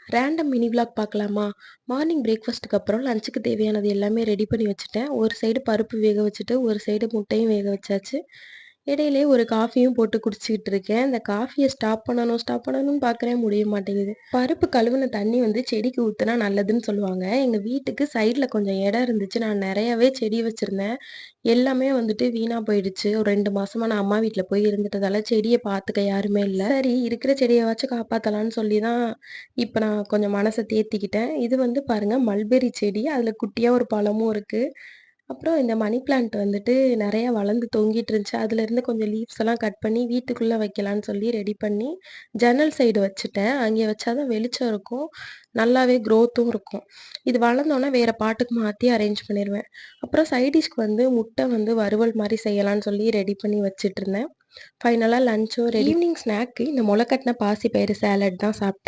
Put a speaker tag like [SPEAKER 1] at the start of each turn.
[SPEAKER 1] Random mini vlog பார்க்கலாமா? Morning பிரேக்ஃபாஸ்ட்டுக்கு அப்புறம் லஞ்சுக்கு தேவையானது எல்லாமே ரெடி பண்ணி வச்சுட்டேன். ஒரு சைடு பருப்பு வேக வச்சுட்டு, ஒரு சைடு முட்டையும் வேக வச்சாச்சு. இடையிலேயே ஒரு காஃபியும் போட்டு குடிச்சுக்கிட்டு இருக்கேன். இந்த காஃபிய ஸ்டாப் பண்ணணும்னு பார்க்குறேன் முடிய மாட்டேங்குது. பருப்பு கழுவுன தண்ணி வந்து செடிக்கு ஊத்துனா நல்லதுன்னு சொல்லுவாங்க. எங்க வீட்டுக்கு சைடுல கொஞ்சம் இடம் இருந்துச்சு. நான் நெறையாவே செடி வச்சிருந்தேன். எல்லாமே வந்துட்டு வீணா போயிடுச்சு. ஒரு 2 மாசமா நான் அம்மா வீட்ல போய் இருந்துட்டதால செடிய பார்த்துக்க யாருமே இல்ல. சரி இருக்கிற செடியவாச்சும் காப்பாத்தலான்னு சொல்லி தான் இப்ப நான் கொஞ்சம் மனச தேத்திக்கிட்டேன். இது வந்து பாருங்க மல்பெர்ரி செடி. அதில குட்டியா ஒரு பழமும் இருக்கு. அப்புறம் இந்த மணி பிளான்ட் வந்துட்டு நெறையா வளர்ந்து தொங்கிட்டு இருந்துச்சு. அதுலேருந்து கொஞ்சம் லீவ்ஸ் எல்லாம் கட் பண்ணி வீட்டுக்குள்ள வைக்கலான்னு சொல்லி ரெடி பண்ணி, ஜன்னல் சைடு வச்சுட்டேன். அங்கே வச்சா தான் வெளிச்சம் இருக்கும். நல்லாவே குரோத்தும் இருக்கும். இது வளர்ந்தோனே வேற பாட்டுக்கு மாத்தி அரேஞ்ச் பண்ணிருவேன். அப்புறம் சைட் டிஷ்க்கு வந்து முட்டை வந்து வறுவல் மாரி செய்யலான்னு சொல்லி ரெடி பண்ணி வச்சுட்டுருந்தேன். ஃபைனலா லஞ்சும் ரெடி. ஈவினிங் ஸ்நாக்கு இந்த மொள கட்டின பாசிப்பயிறு சாலட் தான் சாப்பிட்டேன்.